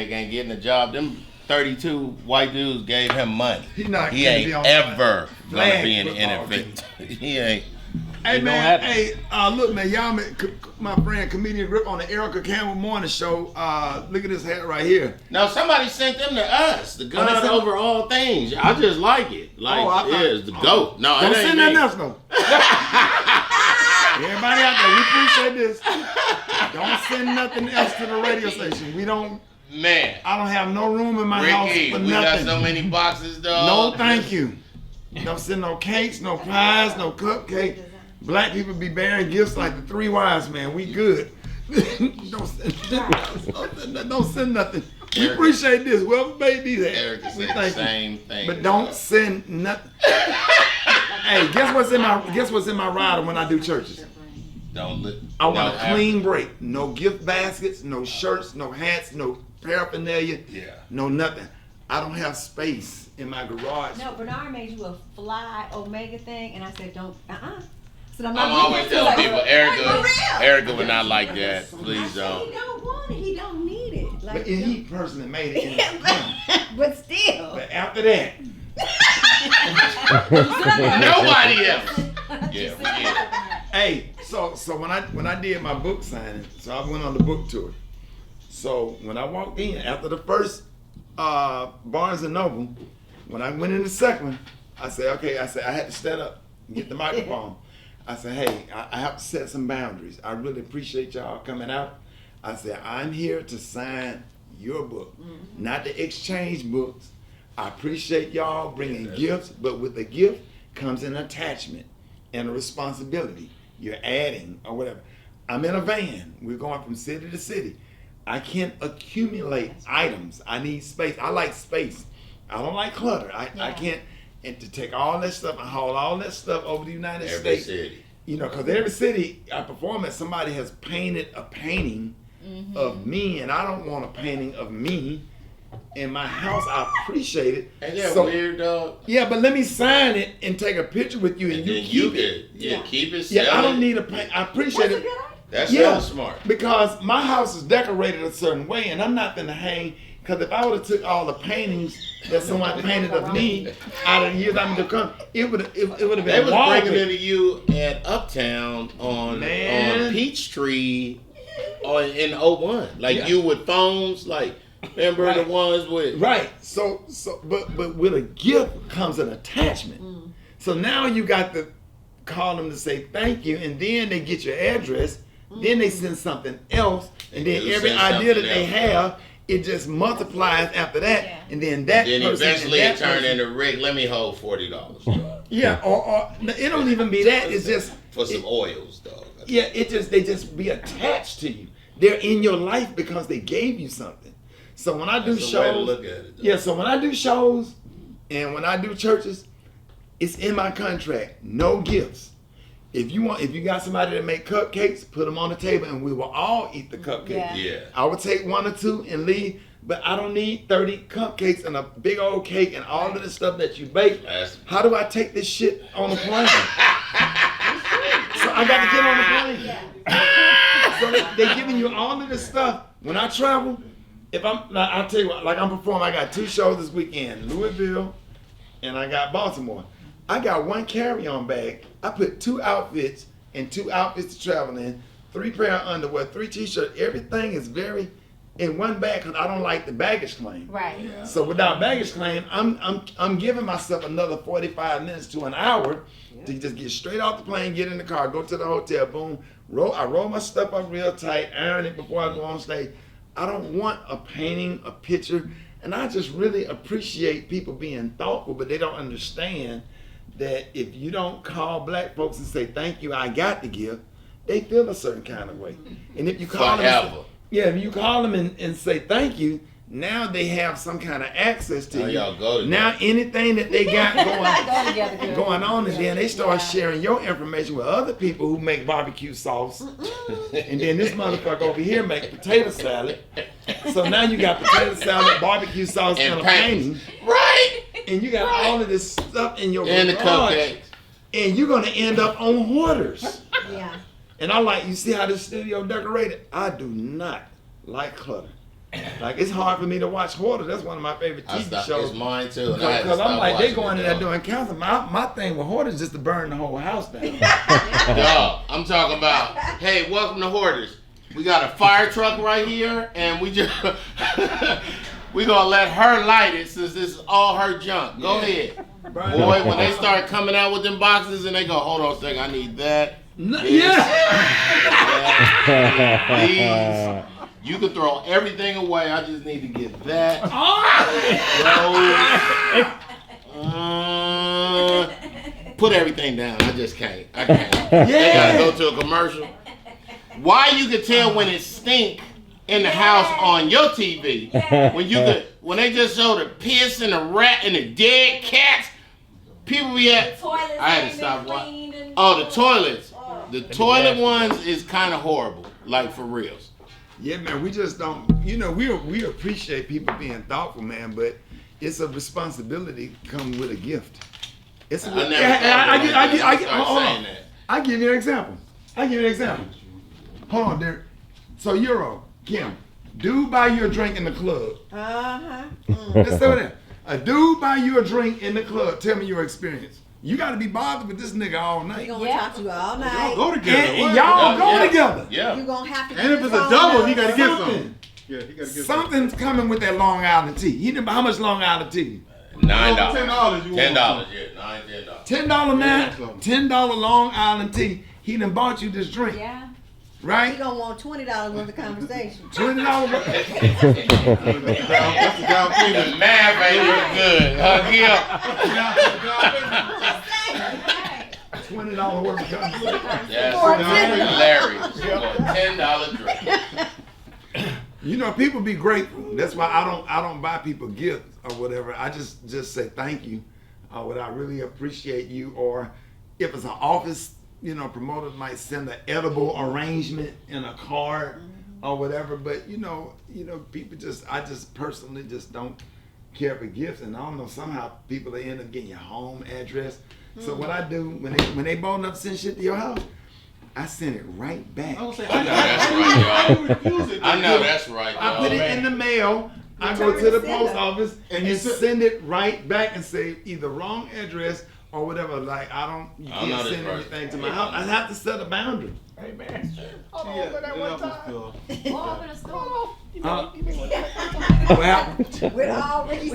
nigga ain't getting a job. Them 32 white dudes gave him money. He ain't ever gonna be in the NFL. He ain't. Hey man, look man, y'all, my friend comedian Grip on the Erica Campbell Morning Show. Look at this hat right here. Now somebody sent them to us. The God over all things. I just like it. Like it's the GOAT. No, don't it ain't send nothing else though. Everybody out there, we appreciate this. Don't send nothing else to the radio station. We don't. Man, I don't have no room in my house for nothing. We got so many boxes, dog. No, thank you. Don't send no cakes, no pies, no cupcake. Black people be bearing gifts like the three wise men. We good. Don't send nothing. We appreciate this. Whoever made these hats. Erica said the same thing. But don't send nothing. Hey, guess what's in my rider when I do churches? I want a clean break. No gift baskets, no shirts, no hats, no paraphernalia, no nothing. I don't have space in my garage. No, Bernard made you a fly Omega thing, and I said, don't, So I'm always telling people, Erica would not like that. Please don't. He don't want it. He don't need it. Like, but he personally made it. But still. But after that. Nobody else. Yeah, we did. Hey, so when I did my book signing, so I went on the book tour. So when I walked in after the first Barnes and Noble, when I went in the second one, I said, okay, I had to stand up and get the microphone. I said, hey, I have to set some boundaries. I really appreciate y'all coming out. I said, I'm here to sign your book, not to exchange books. I appreciate y'all bringing gifts, but with the gift comes an attachment and a responsibility. You're adding or whatever. I'm in a van. We're going from city to city. I can't accumulate items. I need space. I like space. I don't like clutter. I can't, and to take all that stuff and haul all that stuff over the United States. City. You know, because every city I perform at, somebody has painted a painting of me, and I don't want a painting of me in my house. I appreciate it. Ain't that weird, dog? Yeah, but let me sign it and take a picture with you, and you keep it. Yeah, keep it. Yeah, I don't need a paint. I appreciate it. That's so smart. Because my house is decorated a certain way, and I'm not gonna hang. Because if I would have took all the paintings that someone painted of me out of the years I'm to come, it would have been. They was breaking into you at Uptown on Peachtree, in 01. Like you with phones, like remember the ones with but with a gift comes an attachment. So now you got to call them to say thank you, and then they get your address. Then they send something else, and then every idea that they have, it just multiplies after that, and then that. Then eventually it turned into Rick. Let me hold $40. Yeah, or it don't even be that. It's just for some oils, dog. Yeah, they just be attached to you. They're in your life because they gave you something. So when I do shows, so when I do shows and when I do churches, it's in my contract. No gifts. If you got somebody that make cupcakes, put them on the table and we will all eat the cupcakes. Yeah. I would take one or two and leave, but I don't need 30 cupcakes and a big old cake and all of the stuff that you bake. How do I take this shit on a plane? So I got to get on the plane. So they're giving you all of this stuff. When I travel, I'll tell you what, like I'm performing, I got 2 shows this weekend, Louisville and I got Baltimore. I got 1 carry-on bag. I put 2 outfits and 2 outfits to travel in, 3 pair of underwear, 3 t-shirts. Everything is very in 1 bag because I don't like the baggage claim. Right. Yeah. So without baggage claim, I'm giving myself another 45 minutes to an hour to just get straight off the plane, get in the car, go to the hotel, boom, I roll my stuff up real tight, iron it before I go on stage. I don't want a painting, a picture, and I just really appreciate people being thoughtful, but they don't understand that if you don't call black folks and say, thank you, I got the gift, they feel a certain kind of way. And if you call them, if you call them and say thank you, now they have some kind of access to you. Now anything that they got going on, and then they start sharing your information with other people who make barbecue sauce. And then this motherfucker over here make potato salad. So now you got potato salad, barbecue sauce, and a painting. Right. And you got all of this stuff in your and garage. The cupcakes. And you're going to end up on Hoarders. Yeah. And I'm like, you see how this studio decorated? I do not like clutter. Like it's hard for me to watch Hoarder. That's one of my favorite TV shows. It's mine too. Because I'm like, they going in there doing counseling. My thing with Hoarder is just to burn the whole house down. Yo, I'm talking about, hey, welcome to Hoarders. We got a fire truck right here, and we just we gonna let her light it since this is all her junk. Go ahead. Boy, when they start coming out with them boxes and they go, hold on a second, I need that. Please. You can throw everything away. I just need to get that. Put everything down. I just can't. I can't. They gotta go to a commercial. Why you could tell when it stink in the house on your TV when they just show the piss and the rat and the dead cats. People be at. I had to stop watching. Oh, the toilets. The toilet ones is kind of horrible. Like for reals. Yeah, man, we just don't, we appreciate people being thoughtful, man, but it's a responsibility come with a gift. It's I give you an example. Hold on, Derek. So, Euro, Kim, dude buy you a drink in the club. Let's do that. A dude buy you a drink in the club. Tell me your experience. You got to be bothered with this nigga all night. He gonna talk to you all night. Y'all go together. And y'all go together. Yeah. You gonna have to. And if it's a double, he got to get something. Yeah, he got to get Something's coming with that Long Island tea. You know how much Long Island tea? $9. $10. $10. Yeah, $9, $10. $10 now. $10 Long Island tea. He done bought you this drink. Yeah. Right? He gonna want $20 worth of conversation. $20. That's the down payment. The math ain't real good. $20 worth of conversation. That's hilarious. $10 drink. People be grateful. That's why I don't buy people gifts or whatever. I just say thank you. What I really appreciate you. Or if it's an office, promoter might send an edible arrangement in a card or whatever. But people I just personally just don't care for gifts. And I don't know, somehow people they end up getting your home address. So what I do when they bold enough to send shit to your house, I send it right back. I know that's right, y'all. I know that's right, y'all. I put it in the mail. I go to the post office and you send it right back and say either wrong address or whatever. Like you can't send anything to my house. I have to set a boundary. Hey man, hold on for that one time. Open a store. What happened? With all Rickey